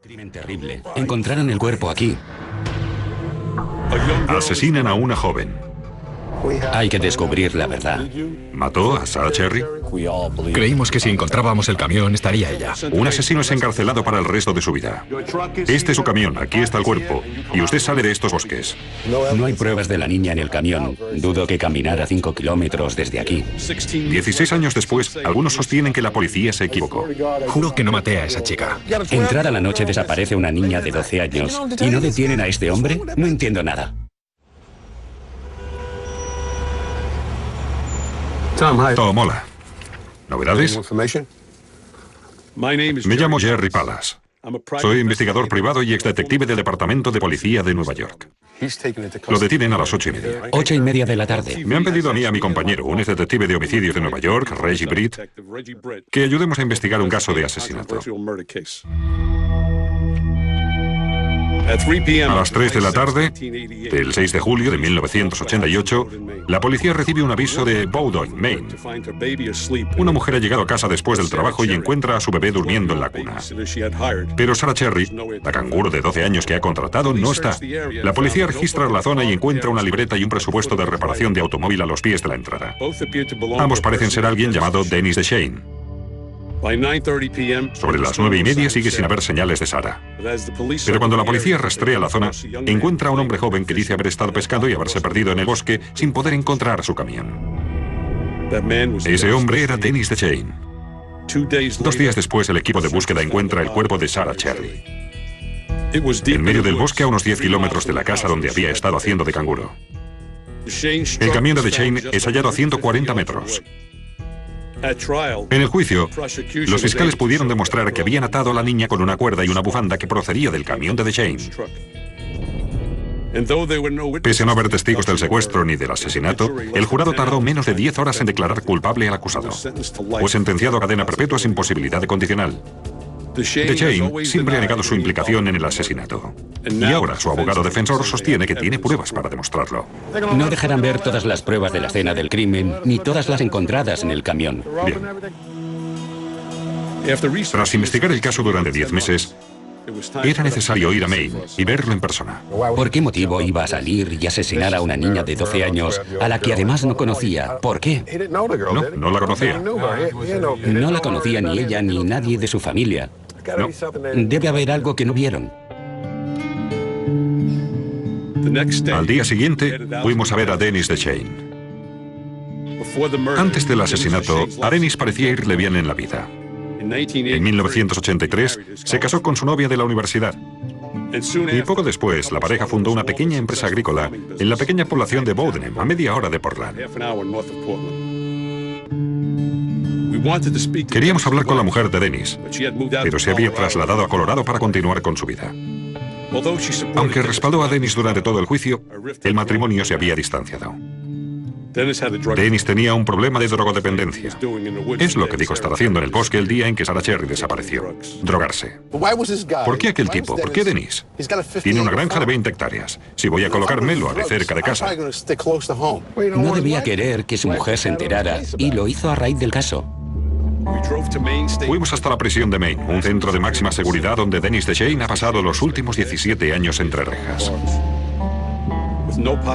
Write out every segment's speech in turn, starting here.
Crimen terrible. Encontraron el cuerpo aquí. Asesinan a una joven. Hay que descubrir la verdad. ¿Mató a Sarah Cherry? Creímos que si encontrábamos el camión estaría ella. Un asesino es encarcelado para el resto de su vida. Este es su camión, aquí está el cuerpo. Y usted sale de estos bosques. No hay pruebas de la niña en el camión. Dudo que caminara 5 kilómetros desde aquí. 16 años después, algunos sostienen que la policía se equivocó. Juro que no maté a esa chica. Entrada la noche desaparece una niña de 12 años. ¿Y no detienen a este hombre? No entiendo nada. Tom, hola. ¿Novedades? Me llamo Jerry Palas. Soy investigador privado y exdetective del Departamento de Policía de Nueva York. Lo detienen a las 8:30. 8:30 de la tarde. Me han pedido a mí y a mi compañero, un exdetective de homicidios de Nueva York, Reggie Britt, que ayudemos a investigar un caso de asesinato. A las 3 de la tarde, del 6 de julio de 1988, la policía recibe un aviso de Bowdoin, Maine. Una mujer ha llegado a casa después del trabajo y encuentra a su bebé durmiendo en la cuna. Pero Sarah Cherry, la canguro de 12 años que ha contratado, no está. La policía registra la zona y encuentra una libreta y un presupuesto de reparación de automóvil a los pies de la entrada. Ambos parecen ser alguien llamado Dennis DeShane. Sobre las 9:30 sigue sin haber señales de Sarah. Pero cuando la policía rastrea la zona, encuentra a un hombre joven que dice haber estado pescando y haberse perdido en el bosque sin poder encontrar su camión. Ese hombre era Dennis DeShane. 2 días después, el equipo de búsqueda encuentra el cuerpo de Sarah Cherry. En medio del bosque, a unos 10 kilómetros de la casa donde había estado haciendo de canguro. El camión de DeShane es hallado a 140 metros. En el juicio, los fiscales pudieron demostrar que habían atado a la niña con una cuerda y una bufanda que procedía del camión de DeShane. Pese a no haber testigos del secuestro ni del asesinato, el jurado tardó menos de 10 horas en declarar culpable al acusado. Fue sentenciado a cadena perpetua sin posibilidad de condicional. DeShane siempre ha negado su implicación en el asesinato. Y ahora su abogado defensor sostiene que tiene pruebas para demostrarlo. No dejarán ver todas las pruebas de la escena del crimen, ni todas las encontradas en el camión. Bien. Tras investigar el caso durante 10 meses, era necesario ir a Maine y verlo en persona. ¿Por qué motivo iba a salir y asesinar a una niña de 12 años, a la que además no conocía? ¿Por qué? No la conocía. No la conocía ni ella ni nadie de su familia. No. Debe haber algo que no vieron. Al día siguiente, fuimos a ver a Dennis DeShane. Antes del asesinato, a Dennis parecía irle bien en la vida. En 1983, se casó con su novia de la universidad. Y poco después, la pareja fundó una pequeña empresa agrícola en la pequeña población de Bowdoin, a media hora de Portland. Queríamos hablar con la mujer de Dennis, pero se había trasladado a Colorado para continuar con su vida. Aunque respaldó a Dennis durante todo el juicio, el matrimonio se había distanciado. Dennis tenía un problema de drogodependencia. Es lo que dijo estar haciendo en el bosque el día en que Sarah Cherry desapareció. Drogarse. ¿Por qué aquel tipo? ¿Por qué Dennis? Tiene una granja de 20 hectáreas. Si voy a colocarme, lo haré cerca de casa. No debía querer que su mujer se enterara y lo hizo a raíz del caso. Fuimos hasta la prisión de Maine, un centro de máxima seguridad donde Dennis DeShane ha pasado los últimos 17 años entre rejas.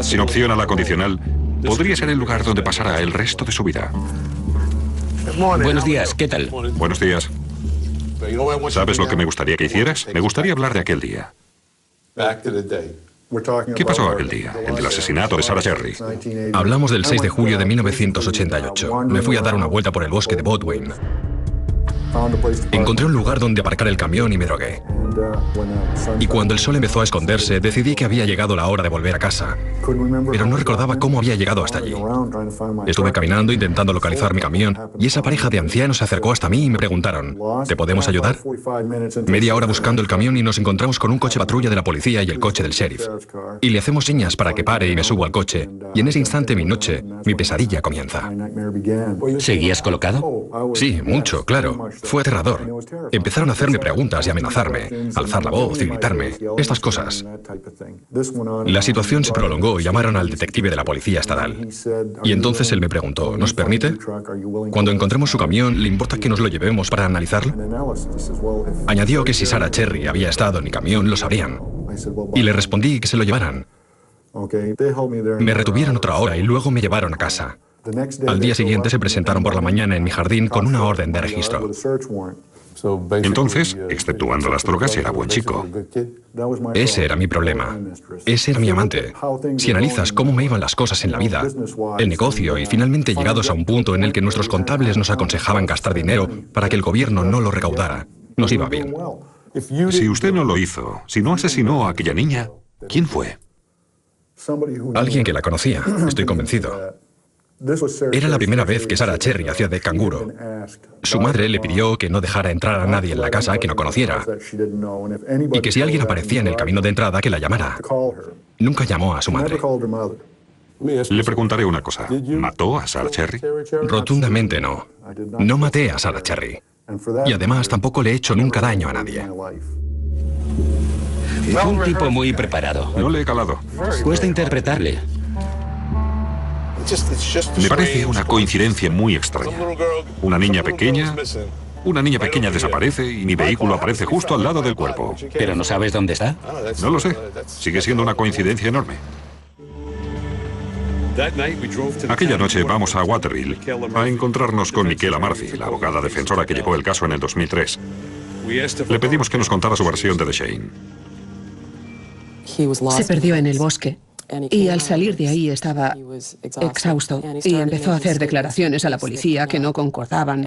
Sin opción a la condicional, podría ser el lugar donde pasará el resto de su vida. Buenos días, ¿qué tal? Buenos días. ¿Sabes lo que me gustaría que hicieras? Me gustaría hablar de aquel día. ¿Qué pasó aquel día? El del asesinato de Sarah Cherry. Hablamos del 6 de julio de 1988. Me fui a dar una vuelta por el bosque de Bowdoin. Encontré un lugar donde aparcar el camión y me drogué. Y cuando el sol empezó a esconderse, decidí que había llegado la hora de volver a casa. Pero no recordaba cómo había llegado hasta allí. Estuve caminando intentando localizar mi camión y esa pareja de ancianos se acercó hasta mí y me preguntaron, ¿te podemos ayudar? Media hora buscando el camión y nos encontramos con un coche patrulla de la policía y el coche del sheriff. Y le hacemos señas para que pare y me subo al coche. Y en ese instante mi noche, mi pesadilla comienza. ¿Seguías colocado? Sí, mucho, claro. Fue aterrador. Empezaron a hacerme preguntas y amenazarme. alzar la voz y gritarme, estas cosas. La situación se prolongó y llamaron al detective de la policía estatal. Y entonces él me preguntó, ¿nos permite? Cuando encontremos su camión, ¿le importa que nos lo llevemos para analizarlo? Añadió que si Sarah Cherry había estado en mi camión, lo sabrían. Y le respondí que se lo llevaran. Me retuvieron otra hora y luego me llevaron a casa. Al día siguiente se presentaron por la mañana en mi jardín con una orden de registro. Entonces, exceptuando las drogas, era buen chico. Ese era mi problema. Ese era mi amante. Si analizas cómo me iban las cosas en la vida, el negocio y finalmente llegados a un punto en el que nuestros contables nos aconsejaban gastar dinero para que el gobierno no lo recaudara, nos iba bien. Si usted no lo hizo, si no asesinó a aquella niña, ¿quién fue? Alguien que la conocía, estoy convencido. Era la primera vez que Sarah Cherry hacía de canguro. Su madre le pidió que no dejara entrar a nadie en la casa que no conociera y que si alguien aparecía en el camino de entrada, que la llamara. Nunca llamó a su madre. Le preguntaré una cosa. ¿Mató a Sarah Cherry? Rotundamente no. No maté a Sarah Cherry. Y además tampoco le he hecho nunca daño a nadie. Un tipo muy preparado. No le he calado. Cuesta interpretarle. Me parece una coincidencia muy extraña. Una niña pequeña desaparece y mi vehículo aparece justo al lado del cuerpo. ¿Pero no sabes dónde está? No lo sé. Sigue siendo una coincidencia enorme. Aquella noche vamos a Waterville a encontrarnos con Michaela Murphy, la abogada defensora que llevó el caso en el 2003. Le pedimos que nos contara su versión de Shane. Se perdió en el bosque y al salir de ahí estaba exhausto y empezó a hacer declaraciones a la policía que no concordaban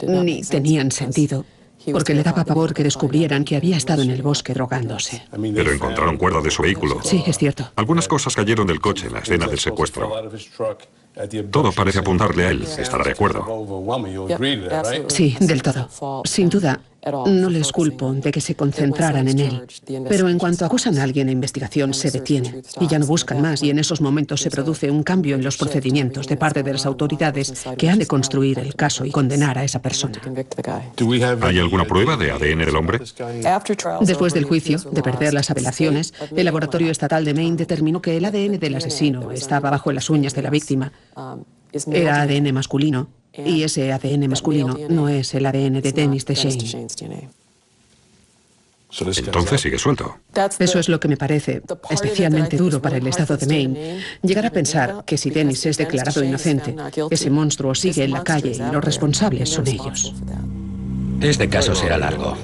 ni tenían sentido, porque le daba pavor que descubrieran que había estado en el bosque drogándose. Pero encontraron cuerda de su vehículo. Sí, es cierto. Algunas cosas cayeron del coche en la escena del secuestro. Todo parece apuntarle a él. ¿Estará de acuerdo? Sí, del todo. Sin duda, no les culpo de que se concentraran en él. Pero en cuanto acusan a alguien en investigación, se detienen y ya no buscan más, y en esos momentos se produce un cambio en los procedimientos de parte de las autoridades que han de construir el caso y condenar a esa persona. ¿Hay alguna prueba de ADN del hombre? Después del juicio, de perder las apelaciones, el laboratorio estatal de Maine determinó que el ADN del asesino estaba bajo las uñas de la víctima. Era ADN masculino, y ese ADN masculino no es el ADN de Dennis DeShane. Entonces sigue suelto. Eso es lo que me parece especialmente duro para el estado de Maine. Llegar a pensar que si Dennis es declarado inocente, ese monstruo sigue en la calle y los responsables son ellos. Este caso será largo.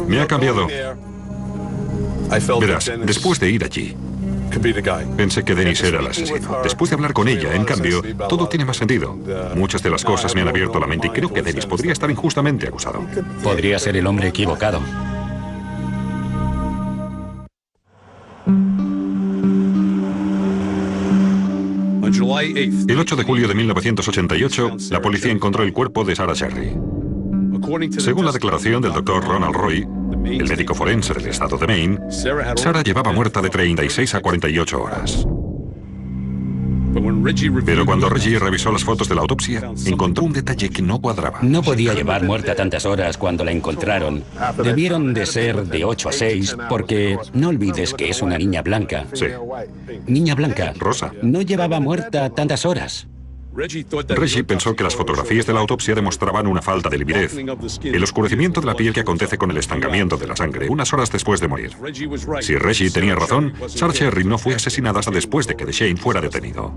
Me ha cambiado. Verás, después de ir allí, pensé que Dennis era el asesino. Después de hablar con ella, en cambio, todo tiene más sentido. Muchas de las cosas me han abierto la mente y creo que Dennis podría estar injustamente acusado. Podría ser el hombre equivocado. El 8 de julio de 1988, la policía encontró el cuerpo de Sarah Cherry. Según la declaración del doctor Ronald Roy, el médico forense del estado de Maine, Sarah llevaba muerta de 36 a 48 horas. Pero cuando Reggie revisó las fotos de la autopsia, encontró un detalle que no cuadraba. No podía llevar muerta tantas horas cuando la encontraron. Debieron de ser de 8 a 6, porque no olvides que es una niña blanca. Sí. Niña blanca. Rosa. No llevaba muerta tantas horas. Reggie pensó que las fotografías de la autopsia demostraban una falta de lividez, el oscurecimiento de la piel que acontece con el estancamiento de la sangre unas horas después de morir. Si Reggie tenía razón, Sarah Cherry no fue asesinada hasta después de que DeShane fuera detenido.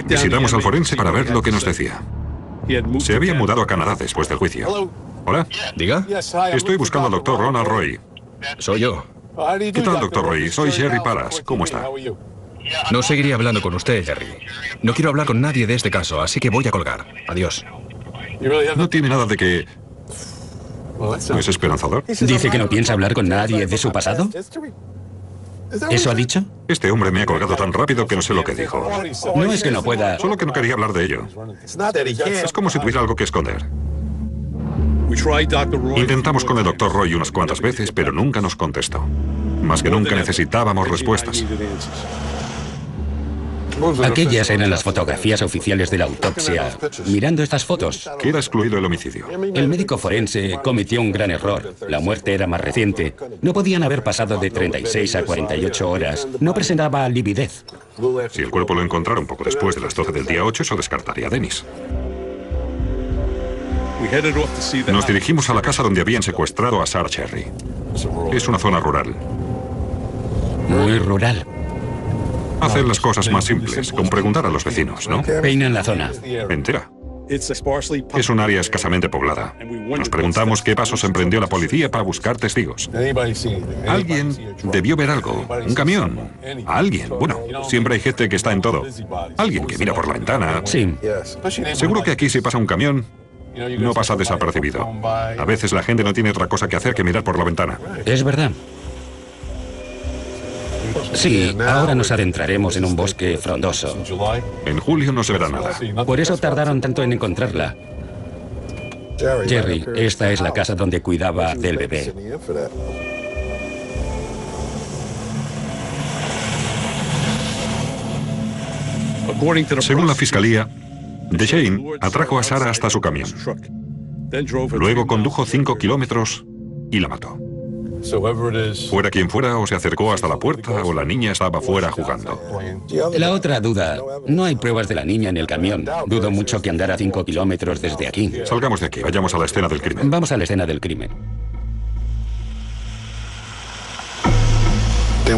Visitamos al forense para ver lo que nos decía. Se había mudado a Canadá después del juicio. ¿Hola? ¿Diga? Estoy buscando al doctor Ronald Roy. Soy yo. ¿Qué tal, doctor Roy? Soy Jerry Paras. ¿Cómo está? No seguiría hablando con usted, Jerry. No quiero hablar con nadie de este caso, así que voy a colgar. Adiós. No tiene nada de que... ¿No es esperanzador? ¿Dice que no piensa hablar con nadie de su pasado? ¿Eso ha dicho? Este hombre me ha colgado tan rápido que no sé lo que dijo. No es que no pueda... Solo que no quería hablar de ello. Es como si tuviera algo que esconder. Intentamos con el doctor Roy unas cuantas veces, pero nunca nos contestó. Más que nunca necesitábamos respuestas. Aquellas eran las fotografías oficiales de la autopsia. Mirando estas fotos, Queda excluido el homicidio. el médico forense cometió un gran error. La muerte era más reciente. No podían haber pasado de 36 a 48 horas. No presentaba lividez. Si el cuerpo lo encontraron poco después de las 12 del día 8, eso descartaría a Dennis. Nos dirigimos a la casa donde habían secuestrado a Sarah Cherry. Es una zona rural. Muy rural. Hacen las cosas más simples, con preguntar a los vecinos, ¿no? Peinan la zona. Entera. Es un área escasamente poblada. Nos preguntamos qué pasos emprendió la policía para buscar testigos. Alguien debió ver algo. Un camión. Alguien. Bueno, siempre hay gente que está en todo. Alguien que mira por la ventana. Sí. Seguro que aquí si pasa un camión, no pasa desapercibido. A veces la gente no tiene otra cosa que hacer que mirar por la ventana. Es verdad. Sí, ahora nos adentraremos en un bosque frondoso. En julio no se verá nada. Por eso tardaron tanto en encontrarla. Jerry, esta es la casa donde cuidaba del bebé. Según la fiscalía, DeShane atrajo a Sarah hasta su camión. Luego condujo 5 kilómetros y la mató. Fuera quien fuera, o se acercó hasta la puerta o la niña estaba fuera jugando. La otra duda, no hay pruebas de la niña en el camión. Dudo mucho que andara 5 kilómetros desde aquí. Salgamos de aquí, vayamos a la escena del crimen. Vamos a la escena del crimen.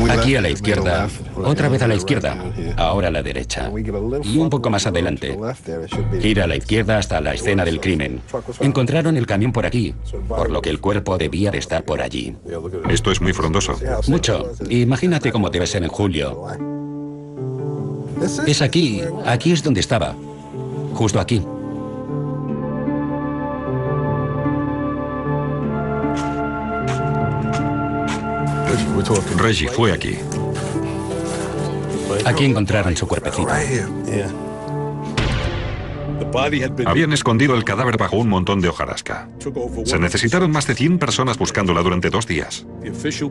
Aquí a la izquierda, otra vez a la izquierda, ahora a la derecha. Y un poco más adelante. Gira a la izquierda hasta la escena del crimen. Encontraron el camión por aquí, por lo que el cuerpo debía de estar por allí. Esto es muy frondoso. Mucho. Imagínate cómo debe ser en julio. Es aquí, aquí es donde estaba. Justo aquí. Reggie fue aquí. Aquí encontraron su cuerpecito. Habían escondido el cadáver bajo un montón de hojarasca. Se necesitaron más de 100 personas buscándola durante 2 días.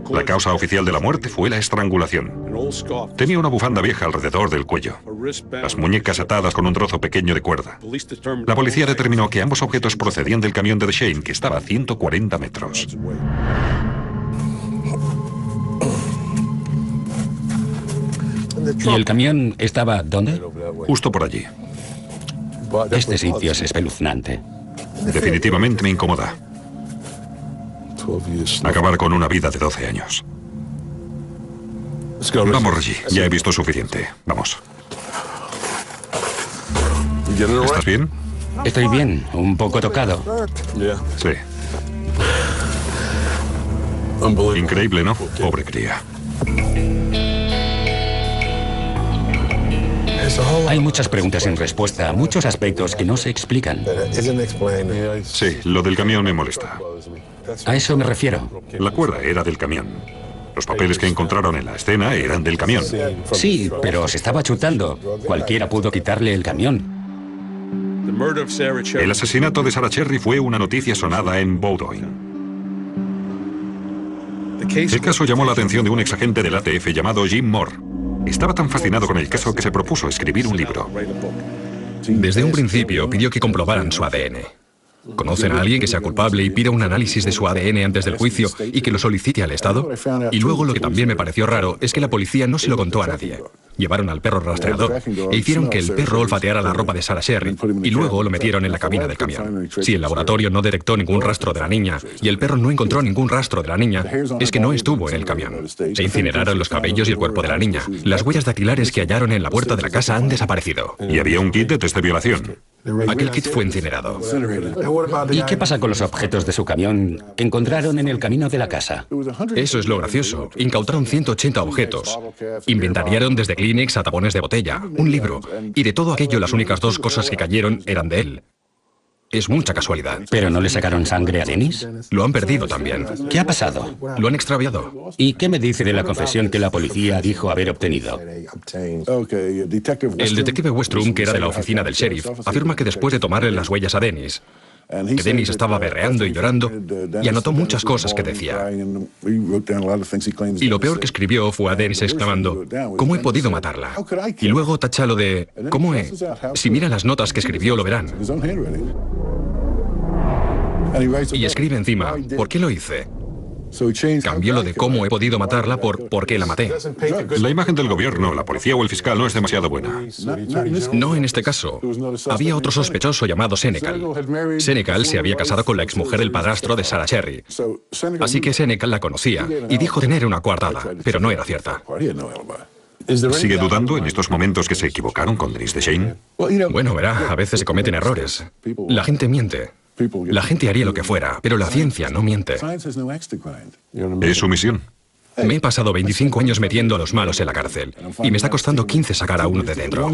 La causa oficial de la muerte fue la estrangulación. Tenía una bufanda vieja alrededor del cuello. Las muñecas atadas con un trozo pequeño de cuerda. La policía determinó que ambos objetos procedían del camión de DeShane, que estaba a 140 metros. ¿Y el camión estaba dónde? Justo por allí. Este sitio es espeluznante. Definitivamente me incomoda. Acabar con una vida de 12 años. Vamos, Reggie. Ya he visto suficiente. Vamos. ¿Estás bien? Estoy bien, un poco tocado. Sí. Increíble, ¿no? Pobre cría. Hay muchas preguntas sin respuesta, muchos aspectos que no se explican. Sí, lo del camión me molesta. A eso me refiero. La cuerda era del camión. Los papeles que encontraron en la escena eran del camión. Sí, pero se estaba chutando. Cualquiera pudo quitarle el camión. El asesinato de Sarah Cherry fue una noticia sonada en Bowdoin. El caso llamó la atención de un exagente del ATF llamado Jim Moore. Estaba tan fascinado con el caso que se propuso escribir un libro. Desde un principio pidió que comprobaran su ADN. ¿Conocen a alguien que sea culpable y pida un análisis de su ADN antes del juicio y que lo solicite al Estado? Y luego lo que también me pareció raro es que la policía no se lo contó a nadie. Llevaron al perro rastreador e hicieron que el perro olfateara la ropa de Sarah Cherry y luego lo metieron en la cabina del camión. Si el laboratorio no detectó ningún rastro de la niña y el perro no encontró ningún rastro de la niña, es que no estuvo en el camión. Se incineraron los cabellos y el cuerpo de la niña. Las huellas dactilares que hallaron en la puerta de la casa han desaparecido. Y había un kit de test de violación. Aquel kit fue incinerado. ¿Y qué pasa con los objetos de su camión que encontraron en el camino de la casa? Eso es lo gracioso. Incautaron 180 objetos. Inventariaron desde Kleenex a tapones de botella, un libro. Y de todo aquello las únicas 2 cosas que cayeron eran de él. Es mucha casualidad. ¿Pero no le sacaron sangre a Dennis? Lo han perdido también. ¿Qué ha pasado? Lo han extraviado. ¿Y qué me dice de la confesión que la policía dijo haber obtenido? El detective Westrum, que era de la oficina del sheriff, afirma que después de tomarle las huellas a Dennis, que Dennis estaba berreando y llorando, y anotó muchas cosas que decía. Y lo peor que escribió fue a Dennis exclamando, ¿cómo he podido matarla? Y luego tacha lo de, ¿cómo he? Si miran las notas que escribió lo verán. Y escribe encima, ¿por qué lo hice? Cambió lo de cómo he podido matarla por ¿por qué la maté? La imagen del gobierno, la policía o el fiscal no es demasiado buena. No en este caso. Había otro sospechoso llamado Senecal. Senecal se había casado con la exmujer del padrastro de Sarah Cherry. Así que Senecal la conocía y dijo tener una coartada, pero no era cierta. ¿Sigue dudando en estos momentos que se equivocaron con Dennis DeShane? Bueno, verá, a veces se cometen errores. La gente miente. La gente haría lo que fuera, pero la ciencia no miente. Es su misión. Me he pasado 25 años metiendo a los malos en la cárcel y me está costando 15 sacar a uno de dentro.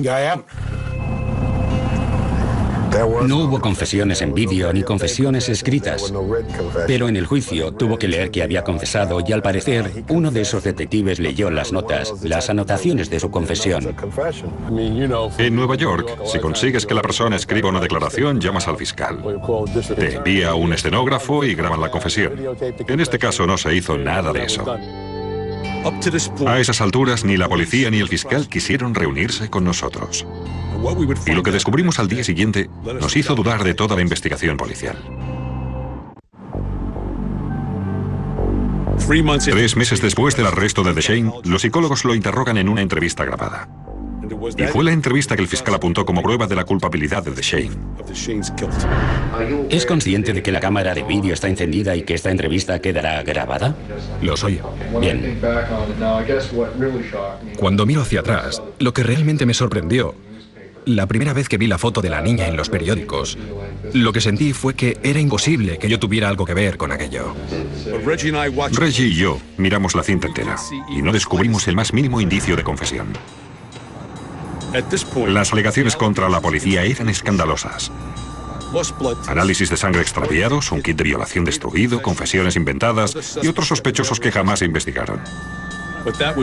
No hubo confesiones en vídeo ni confesiones escritas, pero en el juicio tuvo que leer que había confesado y al parecer uno de esos detectives leyó las notas, las anotaciones de su confesión. En Nueva York, si consigues que la persona escriba una declaración, llamas al fiscal. Te envía un escenógrafo y graban la confesión. En este caso no se hizo nada de eso. A esas alturas, ni la policía ni el fiscal quisieron reunirse con nosotros. Y lo que descubrimos al día siguiente nos hizo dudar de toda la investigación policial. 3 meses después del arresto de DeShane, los psicólogos lo interrogan en una entrevista grabada. Y fue la entrevista que el fiscal apuntó como prueba de la culpabilidad de DeShane. ¿Es consciente de que la cámara de vídeo está encendida y que esta entrevista quedará grabada? Lo soy. Bien. Cuando miro hacia atrás, lo que realmente me sorprendió, la primera vez que vi la foto de la niña en los periódicos, lo que sentí fue que era imposible que yo tuviera algo que ver con aquello. Reggie y yo miramos la cinta entera y no descubrimos el más mínimo indicio de confesión. Las alegaciones contra la policía eran escandalosas. Análisis de sangre extraviados, un kit de violación destruido, confesiones inventadas y otros sospechosos que jamás se investigaron.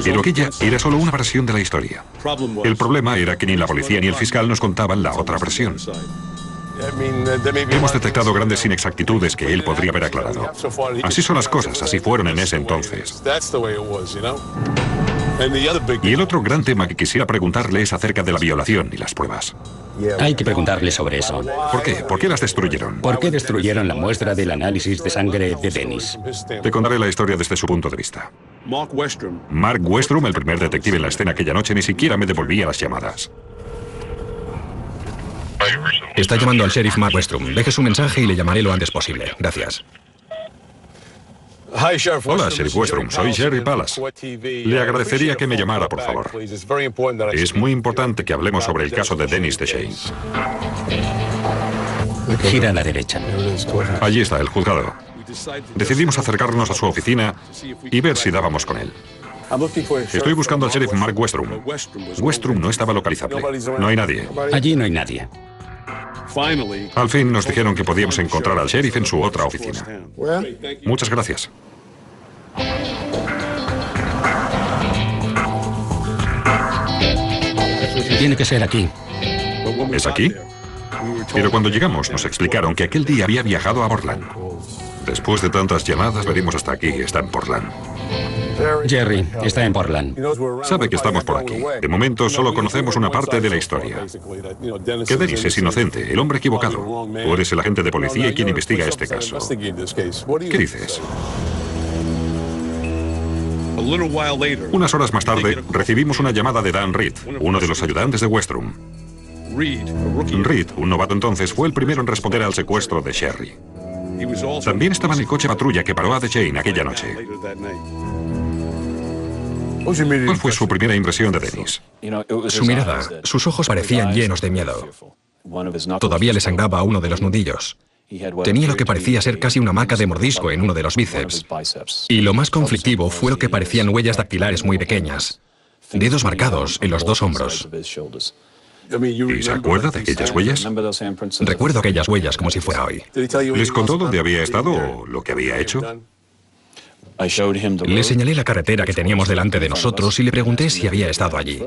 Pero aquella era solo una versión de la historia. El problema era que ni la policía ni el fiscal nos contaban la otra versión. Hemos detectado grandes inexactitudes que él podría haber aclarado. Así son las cosas, así fueron en ese entonces. Y el otro gran tema que quisiera preguntarle es acerca de la violación y las pruebas. Hay que preguntarle sobre eso. ¿Por qué? ¿Por qué las destruyeron? ¿Por qué destruyeron la muestra del análisis de sangre de Dennis? Te contaré la historia desde su punto de vista. Mark Westrom, el primer detective en la escena aquella noche, ni siquiera me devolvía las llamadas. Está llamando al sheriff Mark Westrom. Deje su mensaje y le llamaré lo antes posible. Gracias. Hola, Sheriff Westrom. Soy Jerry Pallas. Le agradecería que me llamara, por favor. Es muy importante que hablemos sobre el caso de Dennis DeShane. Gira a la derecha. Allí está el juzgado. Decidimos acercarnos a su oficina y ver si dábamos con él. Estoy buscando al sheriff Mark Westrom. Westrom no estaba localizable. No hay nadie. Allí no hay nadie. Al fin nos dijeron que podíamos encontrar al sheriff en su otra oficina. Muchas gracias. Tiene que ser aquí. ¿Es aquí? Pero cuando llegamos nos explicaron que aquel día había viajado a Portland. Después de tantas llamadas, venimos hasta aquí. Está en Portland. Jerry está en Portland. Sabe que estamos por aquí. De momento solo conocemos una parte de la historia. Que Dennis es inocente, el hombre equivocado. Tú eres el agente de policía y quien investiga este caso. ¿Qué dices? Unas horas más tarde, recibimos una llamada de Dan Reed, uno de los ayudantes de Westrom. Reed, un novato entonces, fue el primero en responder al secuestro de Sherry. También estaba en el coche patrulla que paró a DeShane aquella noche. ¿Cuál fue su primera impresión de Dennis? Su mirada, sus ojos parecían llenos de miedo. Todavía le sangraba a uno de los nudillos. Tenía lo que parecía ser casi una marca de mordisco en uno de los bíceps. Y lo más conflictivo fue lo que parecían huellas dactilares muy pequeñas. Dedos marcados en los 2 hombros. ¿Y se acuerda de aquellas huellas? Recuerdo aquellas huellas como si fuera hoy. ¿Les contó dónde había estado o lo que había hecho? Le señalé la carretera que teníamos delante de nosotros y le pregunté si había estado allí.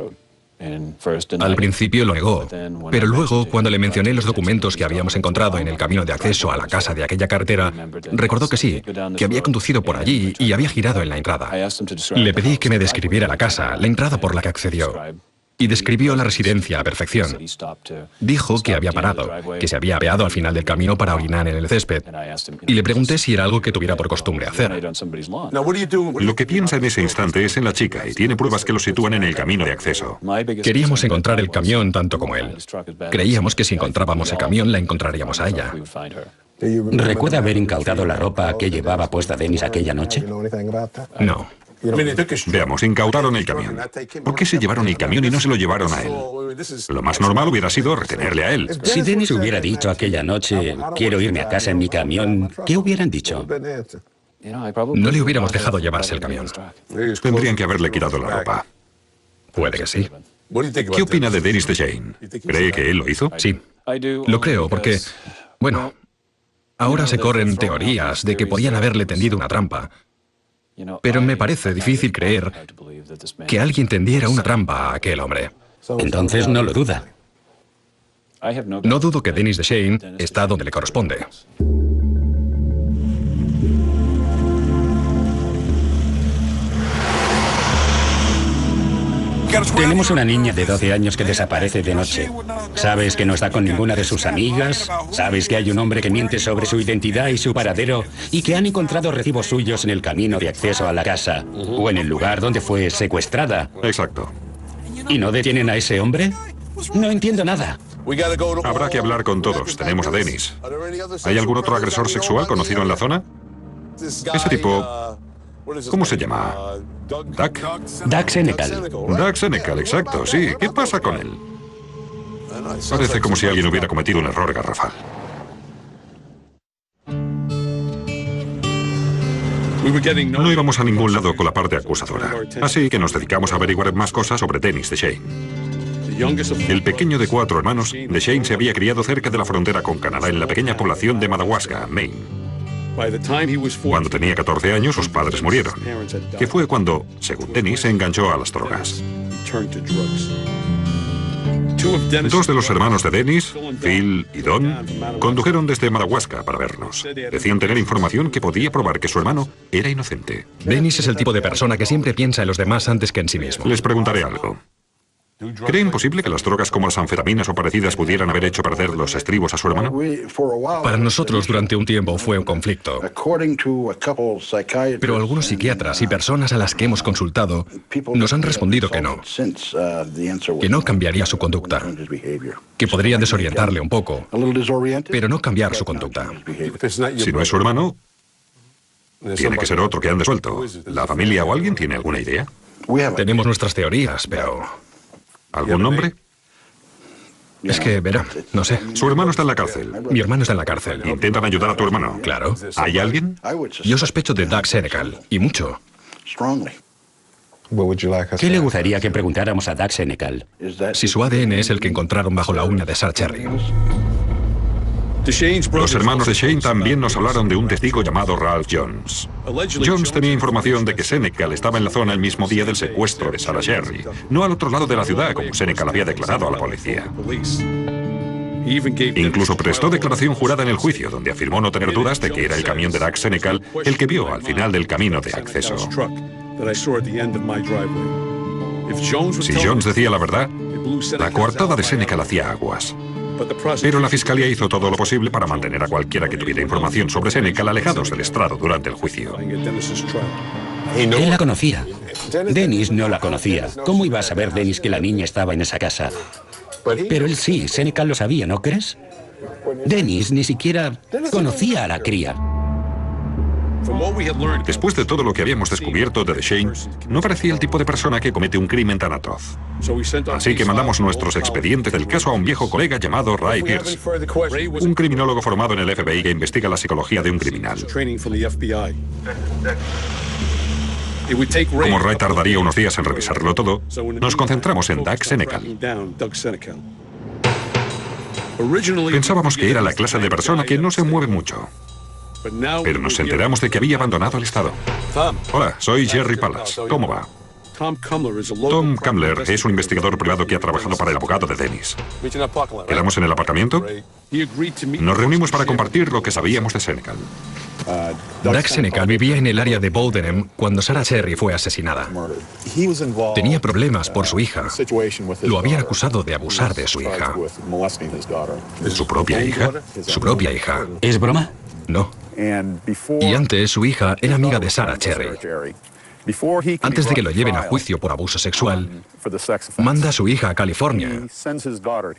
Al principio lo negó, pero luego, cuando le mencioné los documentos que habíamos encontrado en el camino de acceso a la casa de aquella carretera, recordó que sí, que había conducido por allí y había girado en la entrada. Le pedí que me describiera la casa, la entrada por la que accedió, y describió la residencia a perfección. Dijo que había parado, que se había apeado al final del camino para orinar en el césped, y le pregunté si era algo que tuviera por costumbre hacer. Lo que piensa en ese instante es en la chica y tiene pruebas que lo sitúan en el camino de acceso. Queríamos encontrar el camión tanto como él. Creíamos que si encontrábamos el camión, la encontraríamos a ella. ¿Recuerda haber incautado la ropa que llevaba puesta Dennis aquella noche? No. Veamos, incautaron el camión. ¿Por qué se llevaron el camión y no se lo llevaron a él? Lo más normal hubiera sido retenerle a él. Si Dennis hubiera dicho aquella noche, quiero irme a casa en mi camión, ¿qué hubieran dicho? No le hubiéramos dejado llevarse el camión. Tendrían que haberle quitado la ropa. Puede que sí. ¿Qué opina de Dennis DeShane? ¿Cree que él lo hizo? Sí. Lo creo porque, bueno, ahora se corren teorías de que podían haberle tendido una trampa. Pero me parece difícil creer que alguien tendiera una trampa a aquel hombre. Entonces no lo duda. No dudo que Dennis DeShane está donde le corresponde. Tenemos una niña de 12 años que desaparece de noche. Sabes que no está con ninguna de sus amigas. Sabes que hay un hombre que miente sobre su identidad y su paradero y que han encontrado recibos suyos en el camino de acceso a la casa o en el lugar donde fue secuestrada. Exacto. ¿Y no detienen a ese hombre? No entiendo nada. Habrá que hablar con todos. Tenemos a Dennis. ¿Hay algún otro agresor sexual conocido en la zona? Ese tipo... ¿Cómo se llama? ¿Doug? Doug Senecal. Doug Senecal, exacto, sí. ¿Qué pasa con él? Parece como si alguien hubiera cometido un error garrafal. No íbamos a ningún lado con la parte acusadora, así que nos dedicamos a averiguar más cosas sobre Dennis DeShane. El pequeño de 4 hermanos, DeShane se había criado cerca de la frontera con Canadá en la pequeña población de Madawaska, Maine. Cuando tenía 14 años, sus padres murieron, que fue cuando, según Dennis, se enganchó a las drogas. 2 de los hermanos de Dennis, Phil y Don, condujeron desde Madawaska para vernos. Decían tener información que podía probar que su hermano era inocente. Dennis es el tipo de persona que siempre piensa en los demás antes que en sí mismo. Les preguntaré algo. ¿Creen posible que las drogas como las anfetaminas o parecidas pudieran haber hecho perder los estribos a su hermano? Para nosotros durante un tiempo fue un conflicto. Pero algunos psiquiatras y personas a las que hemos consultado nos han respondido que no cambiaría su conducta, que podría desorientarle un poco, pero no cambiar su conducta. Si no es su hermano, tiene que ser otro que han desuelto. ¿La familia o alguien tiene alguna idea? Tenemos nuestras teorías, pero... ¿Algún nombre? Es que, verá, no sé. Su hermano está en la cárcel. Mi hermano está en la cárcel. ¿Intentan ayudar a tu hermano? Claro. ¿Hay alguien? Yo sospecho de Doug Senecal, y mucho. ¿Qué le gustaría que preguntáramos a Doug Senecal? Si su ADN es el que encontraron bajo la uña de Sarah Cherry. Los hermanos DeShane también nos hablaron de un testigo llamado Ralph Jones. Jones tenía información de que Senecal estaba en la zona el mismo día del secuestro de Sarah Cherry, no al otro lado de la ciudad como Senecal había declarado a la policía. Incluso prestó declaración jurada en el juicio, donde afirmó no tener dudas de que era el camión de Doug Senecal el que vio al final del camino de acceso. Si Jones decía la verdad, la coartada de Senecal hacía aguas. Pero la fiscalía hizo todo lo posible para mantener a cualquiera que tuviera información sobre Senecal alejados del estrado durante el juicio. Él la conocía. Dennis no la conocía. ¿Cómo iba a saber Dennis que la niña estaba en esa casa? Pero él sí, Senecal lo sabía, ¿no crees? Dennis ni siquiera conocía a la cría. Después de todo lo que habíamos descubierto de DeShane, no parecía el tipo de persona que comete un crimen tan atroz. Así que mandamos nuestros expedientes del caso a un viejo colega llamado Ray Pierce, un criminólogo formado en el FBI que investiga la psicología de un criminal. Como Ray tardaría unos días en revisarlo todo, nos concentramos en Doug Senecal. Pensábamos que era la clase de persona que no se mueve mucho. Pero nos enteramos de que había abandonado el estado. Hola, soy Jerry Pallas. ¿Cómo va? Tom Kamler es un investigador privado que ha trabajado para el abogado de Dennis. Quedamos en el aparcamiento. Nos reunimos para compartir lo que sabíamos de Senecal. Doug Senecal vivía en el área de Bowdenham cuando Sarah Cherry fue asesinada. Tenía problemas por su hija. Lo habían acusado de abusar de su hija. ¿Su propia hija? Su propia hija. ¿Es broma? No. Y antes su hija era amiga de Sarah Cherry. Antes de que lo lleven a juicio por abuso sexual, manda a su hija a California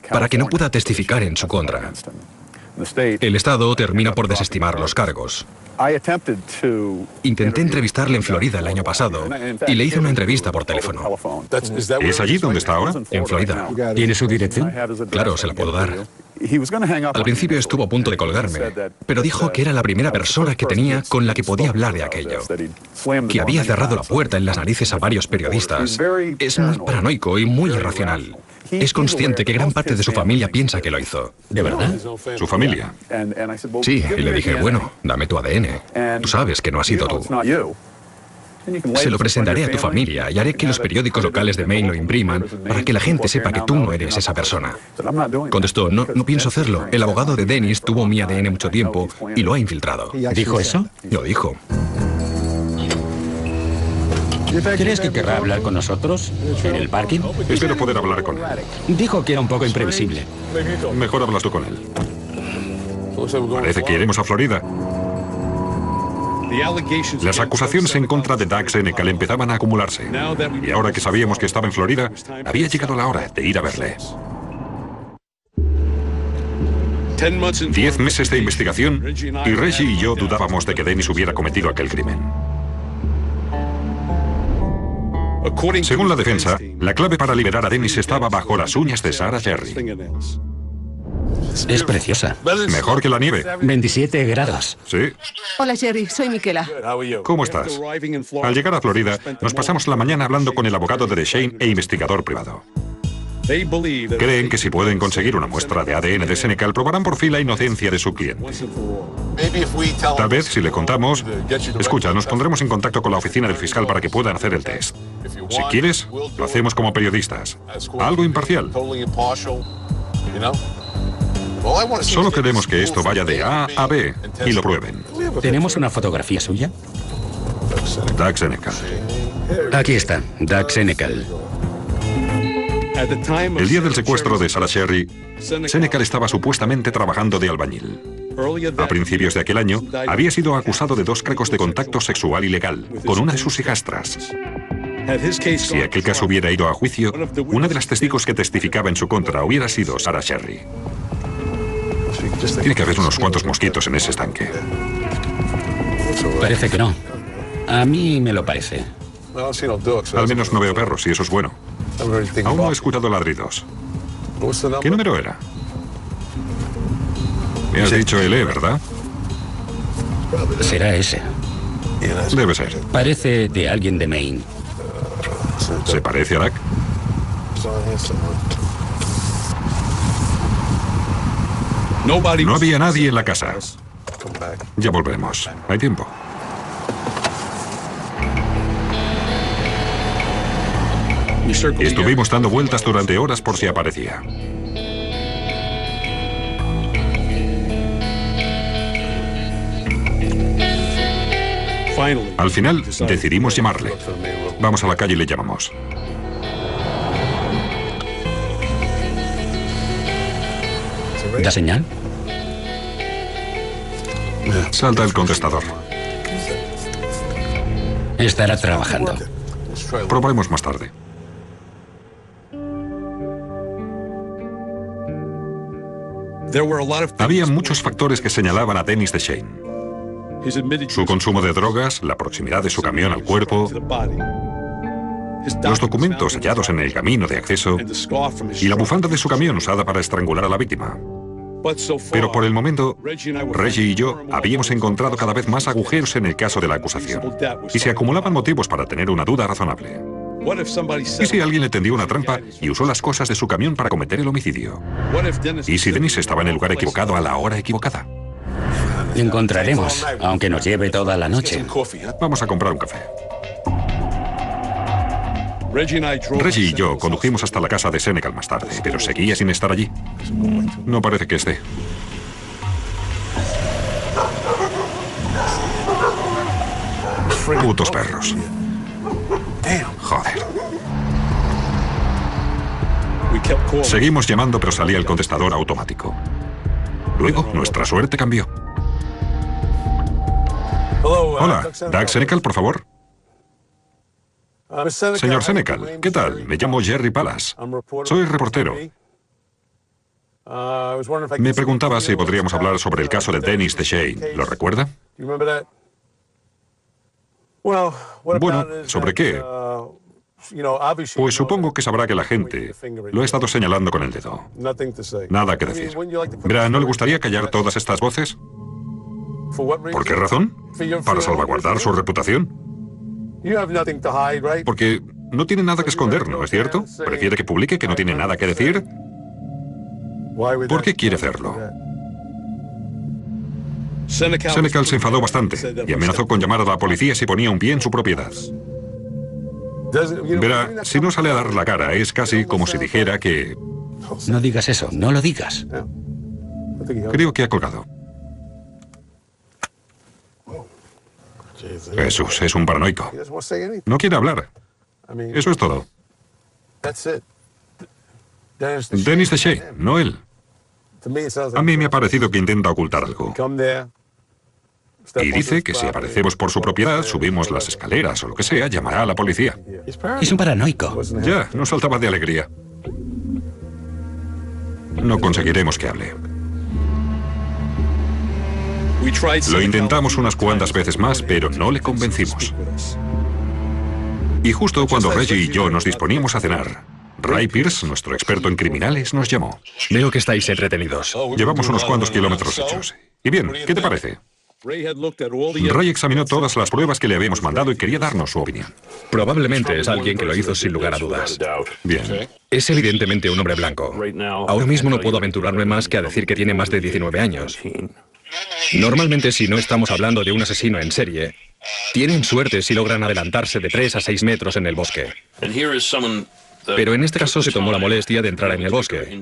para que no pueda testificar en su contra. El Estado termina por desestimar los cargos. Intenté entrevistarle en Florida el año pasado y le hice una entrevista por teléfono. ¿Es allí donde está ahora? En Florida. ¿Tiene su dirección? Claro, se la puedo dar. Al principio estuvo a punto de colgarme, pero dijo que era la primera persona que tenía con la que podía hablar de aquello. Que había cerrado la puerta en las narices a varios periodistas. Es muy paranoico y muy irracional. Es consciente que gran parte de su familia piensa que lo hizo. ¿De verdad? ¿Su familia? Sí, y le dije, bueno, dame tu ADN. Tú sabes que no has sido tú. Se lo presentaré a tu familia y haré que los periódicos locales de Maine lo impriman para que la gente sepa que tú no eres esa persona. Contestó, no pienso hacerlo. El abogado de Dennis tuvo mi ADN mucho tiempo y lo ha infiltrado. ¿Dijo eso? Lo dijo. ¿Crees que querrá hablar con nosotros en el parking? Espero poder hablar con él. Dijo que era un poco imprevisible. Mejor hablas tú con él. Parece que iremos a Florida. Las acusaciones en contra de Doug Senecal empezaban a acumularse. Y ahora que sabíamos que estaba en Florida, había llegado la hora de ir a verle. 10 meses de investigación y Reggie y yo dudábamos de que Dennis hubiera cometido aquel crimen. Según la defensa, la clave para liberar a Dennis estaba bajo las uñas de Sarah Cherry. Es preciosa. Mejor que la nieve. 27 grados. Sí. Hola, Jerry, soy Miquela. ¿Cómo estás? Al llegar a Florida, nos pasamos la mañana hablando con el abogado de DeShane e investigador privado. Creen que si pueden conseguir una muestra de ADN de Senecal, probarán por fin la inocencia de su cliente. Tal vez, si le contamos... Escucha, nos pondremos en contacto con la oficina del fiscal para que puedan hacer el test. Si quieres, lo hacemos como periodistas. Algo imparcial. Solo queremos que esto vaya de A a B y lo prueben. ¿Tenemos una fotografía suya? Doug Senecal. Aquí está, Doug Senecal. El día del secuestro de Sarah Cherry, Senecal estaba supuestamente trabajando de albañil. A principios de aquel año, había sido acusado de 2 cargos de contacto sexual ilegal con una de sus hijastras. Si aquel caso hubiera ido a juicio, una de las testigos que testificaba en su contra hubiera sido Sarah Cherry. Tiene que haber unos cuantos mosquitos en ese estanque. Parece que no. A mí me lo parece. Al menos no veo perros y eso es bueno. Aún no he escuchado ladridos. ¿Qué número era? Me has dicho LE, ¿verdad? Será ese. Debe ser. Parece de alguien de Maine. ¿Se parece a Doug? No había nadie en la casa. Ya volveremos. Hay tiempo. Estuvimos dando vueltas durante horas por si aparecía. Al final, decidimos llamarle. Vamos a la calle y le llamamos. ¿Da señal? Salta el contestador. Estará trabajando. Probaremos más tarde. Había muchos factores que señalaban a Dennis DeShane. Su consumo de drogas, la proximidad de su camión al cuerpo, los documentos hallados en el camino de acceso y la bufanda de su camión usada para estrangular a la víctima. Pero por el momento, Reggie y yo habíamos encontrado cada vez más agujeros en el caso de la acusación y se acumulaban motivos para tener una duda razonable. ¿Y si alguien le tendió una trampa y usó las cosas de su camión para cometer el homicidio? ¿Y si Dennis estaba en el lugar equivocado a la hora equivocada? Encontraremos, aunque nos lleve toda la noche. Vamos a comprar un café. Reggie y yo condujimos hasta la casa de Senecal más tarde, pero seguía sin estar allí. No parece que esté. Putos perros. Joder. Seguimos llamando, pero salía el contestador automático. Luego, nuestra suerte cambió. Hola, Doug Senecal, por favor. Señor Senecal, ¿qué tal? Me llamo Jerry Palace. Soy reportero. Me preguntaba si podríamos hablar sobre el caso de Dennis DeShane. ¿Lo recuerda? Bueno, ¿sobre qué? Pues supongo que sabrá que la gente lo ha estado señalando con el dedo. Nada que decir. Verá, ¿no le gustaría callar todas estas voces? ¿Por qué razón? ¿Para salvaguardar su reputación? Porque no tiene nada que esconder, ¿no es cierto? ¿Prefiere que publique que no tiene nada que decir? ¿Por qué quiere hacerlo? Senecal se enfadó bastante y amenazó con llamar a la policía si ponía un pie en su propiedad. Verá, si no sale a dar la cara, es casi como si dijera que... No digas eso, no lo digas. Creo que ha colgado. Jesús, es un paranoico. No quiere hablar. Eso es todo. Dennis DeShane, no él. A mí me ha parecido que intenta ocultar algo. Y dice que si aparecemos por su propiedad, subimos las escaleras o lo que sea, llamará a la policía. Es un paranoico. Ya, no saltaba de alegría. No conseguiremos que hable. Lo intentamos unas cuantas veces más, pero no le convencimos. Y justo cuando Reggie y yo nos disponíamos a cenar, Ray Pierce, nuestro experto en criminales, nos llamó. Veo que estáis entretenidos. Llevamos unos cuantos kilómetros hechos. Y bien, ¿qué te parece? Ray examinó todas las pruebas que le habíamos mandado y quería darnos su opinión. Probablemente es alguien que lo hizo sin lugar a dudas. Bien. Es evidentemente un hombre blanco. Ahora mismo no puedo aventurarme más que a decir que tiene más de 19 años. Normalmente, si no estamos hablando de un asesino en serie, tienen suerte si logran adelantarse de 3 a 6 metros en el bosque. Pero en este caso se tomó la molestia de entrar en el bosque.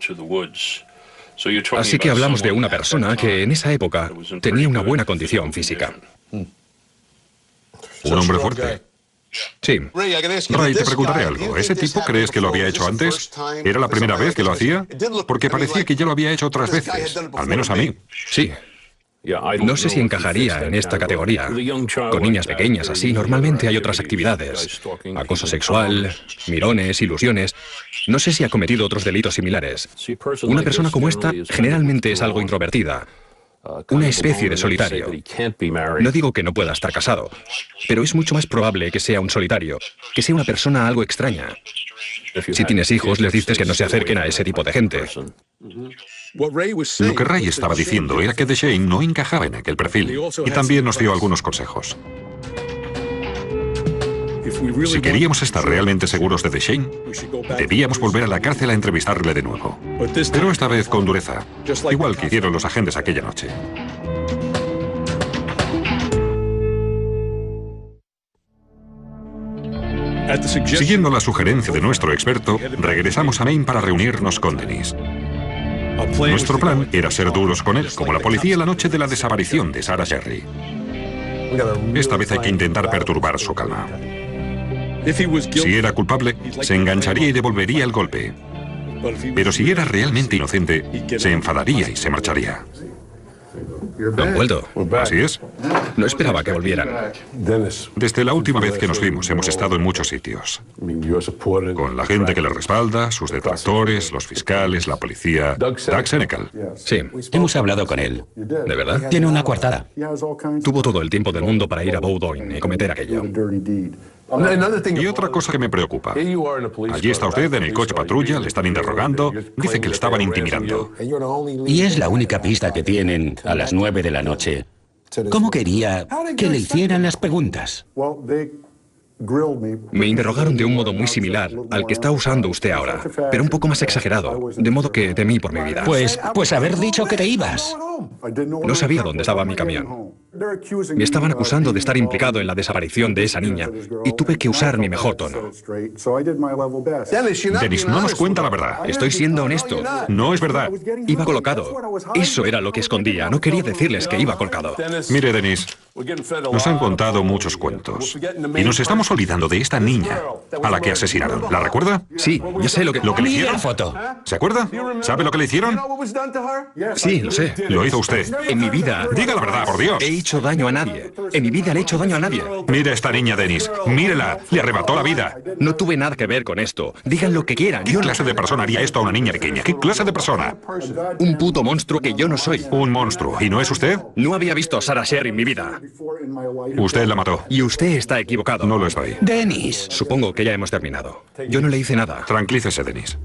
Así que hablamos de una persona que en esa época tenía una buena condición física. Un hombre fuerte. Sí. Ray, te preguntaré algo. ¿Ese tipo crees que lo había hecho antes? ¿Era la primera vez que lo hacía? Porque parecía que ya lo había hecho otras veces. Al menos a mí. Sí. No sé si encajaría en esta categoría. Con niñas pequeñas así, normalmente hay otras actividades. Acoso sexual, mirones, ilusiones. No sé si ha cometido otros delitos similares. Una persona como esta generalmente es algo introvertida. Una especie de solitario. No digo que no pueda estar casado, pero es mucho más probable que sea un solitario, que sea una persona algo extraña. Si tienes hijos, les dices que no se acerquen a ese tipo de gente. Lo que Ray estaba diciendo era que DeShane no encajaba en aquel perfil y también nos dio algunos consejos. Si queríamos estar realmente seguros de DeShane, debíamos volver a la cárcel a entrevistarle de nuevo. Pero esta vez con dureza, igual que hicieron los agentes aquella noche. Siguiendo la sugerencia de nuestro experto, regresamos a Maine para reunirnos con Dennis. Nuestro plan era ser duros con él, como la policía la noche de la desaparición de Sarah Jerry. Esta vez hay que intentar perturbar su calma. Si era culpable, se engancharía y devolvería el golpe. Pero si era realmente inocente, se enfadaría y se marcharía. ¿Han vuelto? Así es. No esperaba que volvieran. Desde la última vez que nos vimos, hemos estado en muchos sitios. Con la gente que le respalda, sus detractores, los fiscales, la policía. Doug Senecal. Sí. Hemos hablado con él. ¿De verdad? Tiene una coartada. Tuvo todo el tiempo del mundo para ir a Bowdoin y cometer aquello. Y otra cosa que me preocupa. Allí está usted en el coche patrulla, le están interrogando, dice que le estaban intimidando. Y es la única pista que tienen a las 9 de la noche. ¿Cómo quería que le hicieran las preguntas? Me interrogaron de un modo muy similar al que está usando usted ahora, pero un poco más exagerado, de modo que temí por mi vida. Pues haber dicho que te ibas. No sabía dónde estaba mi camión. Me estaban acusando de estar implicado en la desaparición de esa niña y tuve que usar mi mejor tono. Dennis, no nos cuenta la verdad. Estoy siendo honesto. No es verdad. Iba colocado. Eso era lo que escondía. No quería decirles que iba colocado. Mire, Dennis, nos han contado muchos cuentos. Y nos estamos olvidando de esta niña a la que asesinaron. ¿La recuerda? Sí, ya sé lo que le Mira hicieron. la foto. ¿Se acuerda? ¿Sabe lo que le hicieron? Sí, lo sé. Lo hizo usted. En mi vida Diga la verdad, por Dios. he hecho daño a nadie. En mi vida le he hecho daño a nadie. Mire a esta niña, Dennis. Mírela. Le arrebató la vida. No tuve nada que ver con esto. Digan lo que quieran. ¿Qué Yo no clase de persona haría esto a una niña pequeña? ¿Qué clase de persona? un puto monstruo que yo no soy. Un monstruo. ¿Y no es usted? No había visto a Sarah Sherry en mi vida. Usted la mató. Y usted está equivocado. No lo estoy. Dennis. Supongo que ya hemos terminado. Yo no le hice nada. Tranquilícese, Dennis.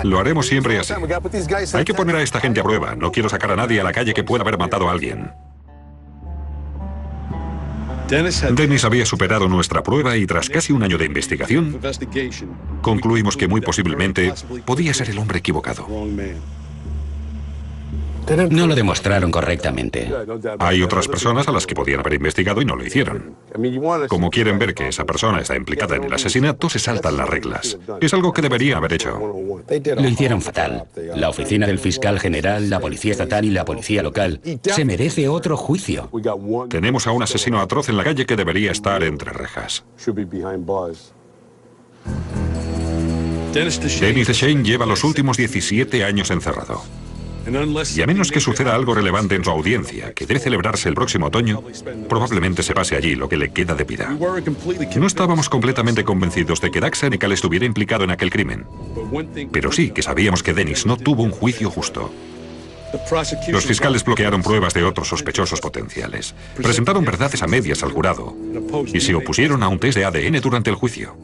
Lo haremos siempre así. Hay que poner a esta gente a prueba. No quiero sacar a nadie a la calle que pueda haber matado a alguien. Dennis había superado nuestra prueba y tras casi un año de investigación, concluimos que muy posiblemente podía ser el hombre equivocado. No lo demostraron correctamente. Hay otras personas a las que podían haber investigado y no lo hicieron. Como quieren ver que esa persona está implicada en el asesinato, se saltan las reglas. Es algo que deberían haber hecho. Lo hicieron fatal. La oficina del fiscal general, la policía estatal y la policía local. Se merece otro juicio. Tenemos a un asesino atroz en la calle que debería estar entre rejas. Dennis DeShane lleva los últimos 17 años encerrado. Y a menos que suceda algo relevante en su audiencia, que debe celebrarse el próximo otoño, probablemente se pase allí lo que le queda de vida. No estábamos completamente convencidos de que Doug Senecal estuviera implicado en aquel crimen, pero sí que sabíamos que Dennis no tuvo un juicio justo. Los fiscales bloquearon pruebas de otros sospechosos potenciales, presentaron verdades a medias al jurado y se opusieron a un test de ADN durante el juicio.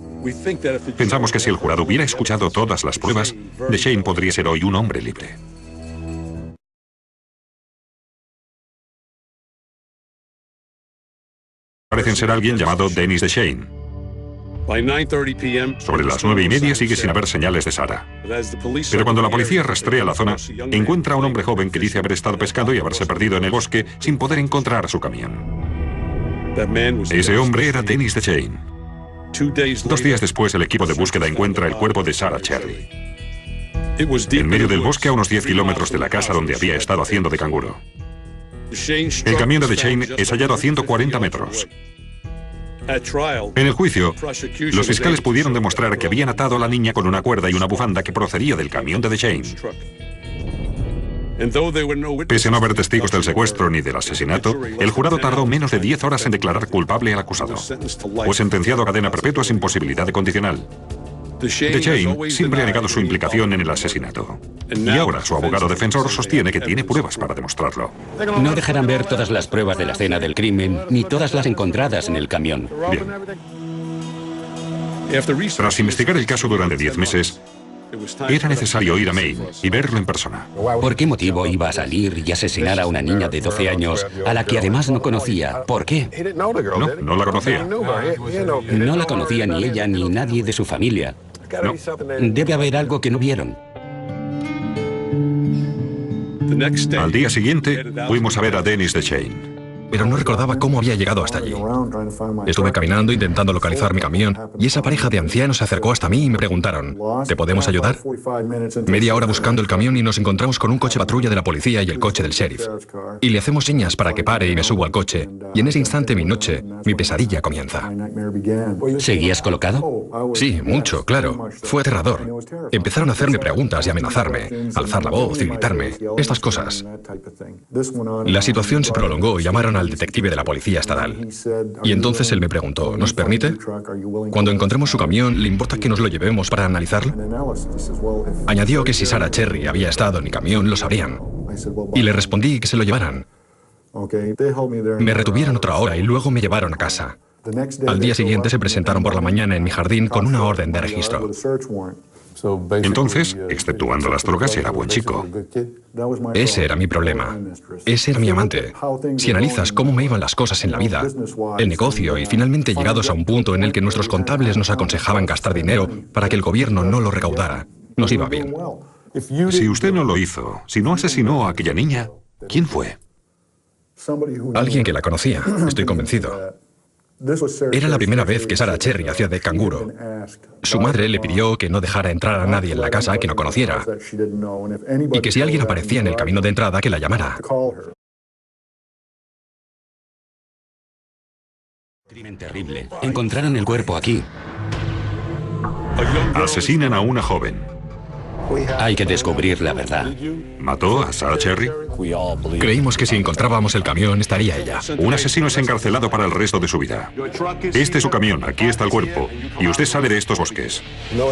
Pensamos que si el jurado hubiera escuchado todas las pruebas, DeShane podría ser hoy un hombre libre. Parecen ser alguien llamado Dennis DeShane. Sobre las 9:30 sigue sin haber señales de Sarah. Pero cuando la policía rastrea la zona, encuentra a un hombre joven que dice haber estado pescando y haberse perdido en el bosque sin poder encontrar su camión. Ese hombre era Dennis DeShane. 2 días después, el equipo de búsqueda encuentra el cuerpo de Sarah Cherry. En medio del bosque, a unos 10 kilómetros de la casa donde había estado haciendo de canguro. El camión de DeShane es hallado a 140 metros. En el juicio, los fiscales pudieron demostrar que habían atado a la niña con una cuerda y una bufanda que procedía del camión de DeShane. Pese a no haber testigos del secuestro ni del asesinato, el jurado tardó menos de 10 horas en declarar culpable al acusado. Fue sentenciado a cadena perpetua sin posibilidad de condicional. DeShane siempre ha negado su implicación en el asesinato. Y ahora su abogado defensor sostiene que tiene pruebas para demostrarlo. No dejarán ver todas las pruebas de la escena del crimen, ni todas las encontradas en el camión. Bien. Tras investigar el caso durante 10 meses, era necesario ir a Maine y verlo en persona. ¿Por qué motivo iba a salir y asesinar a una niña de 12 años, a la que además no conocía? ¿Por qué? No la conocía. No la conocía ni ella ni nadie de su familia. No. Debe haber algo que no vieron. Al día siguiente, fuimos a ver a Dennis DeShane. Pero no recordaba cómo había llegado hasta allí. Estuve caminando intentando localizar mi camión y esa pareja de ancianos se acercó hasta mí y me preguntaron, ¿te podemos ayudar? Media hora buscando el camión y nos encontramos con un coche patrulla de la policía y el coche del sheriff. Y le hacemos señas para que pare y me subo al coche. Y en ese instante mi noche, mi pesadilla comienza. ¿Seguías colocado? Sí, mucho, claro. Fue aterrador. Empezaron a hacerme preguntas y amenazarme, alzar la voz y gritarme, estas cosas. La situación se prolongó y llamaron al detective de la policía estatal. Y entonces él me preguntó, ¿nos permite? Cuando encontremos su camión, ¿le importa que nos lo llevemos para analizarlo? Añadió que si Sarah Cherry había estado en mi camión, lo sabrían. Y le respondí que se lo llevaran. Me retuvieron otra hora y luego me llevaron a casa. Al día siguiente se presentaron por la mañana en mi jardín con una orden de registro. Entonces, exceptuando las drogas, era buen chico. Ese era mi problema. Ese era mi amante. Si analizas cómo me iban las cosas en la vida, el negocio y finalmente llegados a un punto en el que nuestros contables nos aconsejaban gastar dinero para que el gobierno no lo recaudara, nos iba bien. Si usted no lo hizo, si no asesinó a aquella niña, ¿quién fue? Alguien que la conocía, estoy convencido. Era la primera vez que Sarah Cherry hacía de canguro. Su madre le pidió que no dejara entrar a nadie en la casa que no conociera y que si alguien aparecía en el camino de entrada, que la llamara. Crimen terrible. Encontraron el cuerpo aquí. Asesinan a una joven. Hay que descubrir la verdad. ¿Mató a Sarah Cherry? Creímos que si encontrábamos el camión estaría ella. Un asesino es encarcelado para el resto de su vida. Este es su camión, aquí está el cuerpo, y usted sale de estos bosques.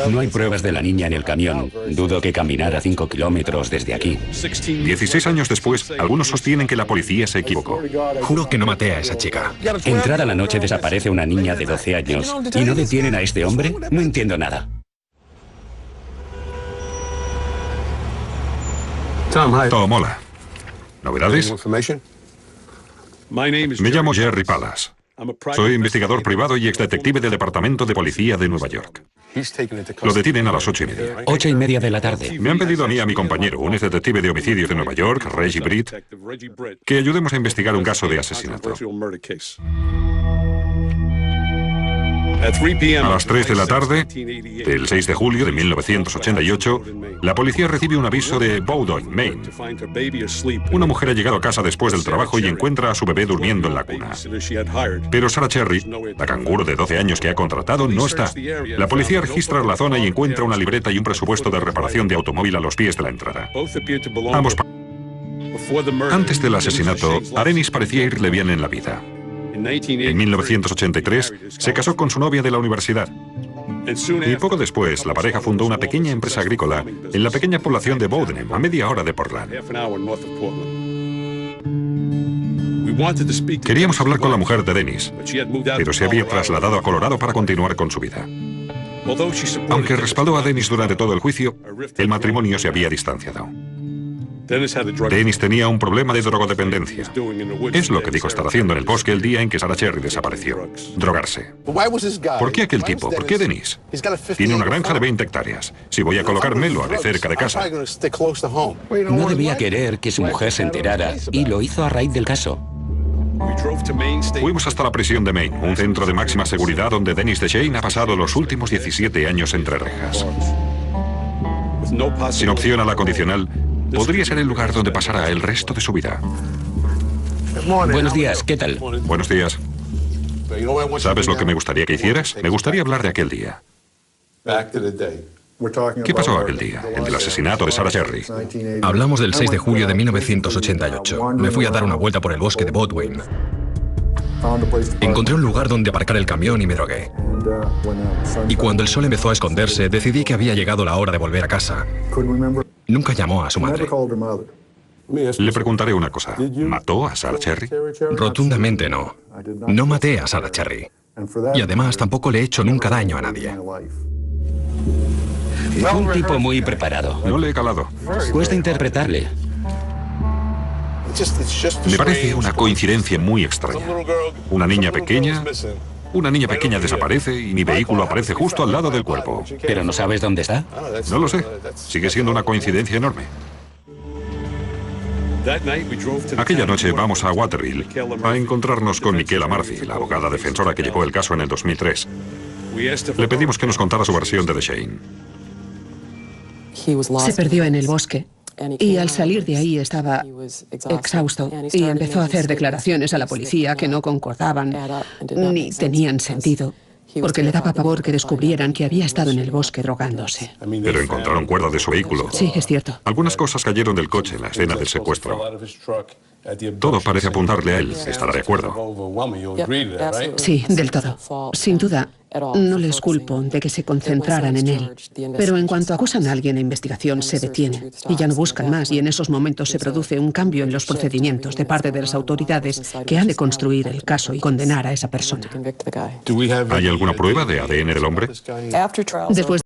No hay pruebas de la niña en el camión. Dudo que caminara 5 kilómetros desde aquí. 16 años después, algunos sostienen que la policía se equivocó. Juro que no maté a esa chica. Entrada la noche desaparece una niña de 12 años. ¿Y no detienen a este hombre? No entiendo nada. Tom, hola. ¿Novedades? Me llamo Jerry Palas. Soy investigador privado y exdetective del Departamento de Policía de Nueva York. Lo detienen a las 8:30. 8:30 de la tarde. Me han pedido a mí y a mi compañero, un exdetective de homicidios de Nueva York, Reggie Britt, que ayudemos a investigar un caso de asesinato. A las 3 de la tarde del 6 de julio de 1988, la policía recibe un aviso de Bowdoin, Maine. Una mujer ha llegado a casa después del trabajo y encuentra a su bebé durmiendo en la cuna. Pero Sarah Cherry, la canguro de 12 años que ha contratado, no está. La policía registra la zona y encuentra una libreta y un presupuesto de reparación de automóvil a los pies de la entrada. Antes del asesinato, a Dennis parecía irle bien en la vida. En 1983 se casó con su novia de la universidad. Y poco después, la pareja fundó una pequeña empresa agrícola en la pequeña población de Bowdoin, a media hora de Portland. Queríamos hablar con la mujer de Dennis, pero se había trasladado a Colorado para continuar con su vida. Aunque respaldó a Dennis durante todo el juicio, el matrimonio se había distanciado. Dennis tenía un problema de drogodependencia. Es lo que dijo estar haciendo en el bosque el día en que Sarah Cherry desapareció. Drogarse. ¿Por qué aquel tipo? ¿Por qué Dennis? Tiene una granja de 20 hectáreas. Si voy a colocarme, lo haré cerca de casa. No debía querer que su mujer se enterara y lo hizo a raíz del caso. Fuimos hasta la prisión de Maine, un centro de máxima seguridad donde Dennis DeShane ha pasado los últimos 17 años entre rejas. Sin opción a la condicional, podría ser el lugar donde pasará el resto de su vida. Buenos días, ¿qué tal? Buenos días. ¿Sabes lo que me gustaría que hicieras? Me gustaría hablar de aquel día. ¿Qué pasó aquel día? El del asesinato de Sarah Cherry. Hablamos del 6 de julio de 1988. Me fui a dar una vuelta por el bosque de Bowdoin. Encontré un lugar donde aparcar el camión y me drogué. Y cuando el sol empezó a esconderse, decidí que había llegado la hora de volver a casa. Nunca llamó a su madre. Le preguntaré una cosa. ¿Mató a Sarah Cherry? Rotundamente no. No maté a Sarah Cherry. Y además tampoco le he hecho nunca daño a nadie. Un tipo muy preparado. No le he calado. Cuesta interpretarle. Me parece una coincidencia muy extraña. Una niña pequeña desaparece y mi vehículo aparece justo al lado del cuerpo. ¿Pero no sabes dónde está? No lo sé. Sigue siendo una coincidencia enorme. Aquella noche vamos a Waterville a encontrarnos con Michaela Murphy, la abogada defensora que llevó el caso en el 2003. Le pedimos que nos contara su versión de DeShane. Se perdió en el bosque y al salir de ahí estaba exhausto y empezó a hacer declaraciones a la policía que no concordaban ni tenían sentido, porque le daba pavor que descubrieran que había estado en el bosque drogándose. Pero encontraron cuerdas de su vehículo. Sí, es cierto. Algunas cosas cayeron del coche en la escena del secuestro. Todo parece apuntarle a él. ¿Estará de acuerdo? Sí, del todo. Sin duda, no les culpo de que se concentraran en él. Pero en cuanto acusan a alguien, la investigación se detiene y ya no buscan más, y en esos momentos se produce un cambio en los procedimientos de parte de las autoridades que han de construir el caso y condenar a esa persona. ¿Hay alguna prueba de ADN del hombre? Después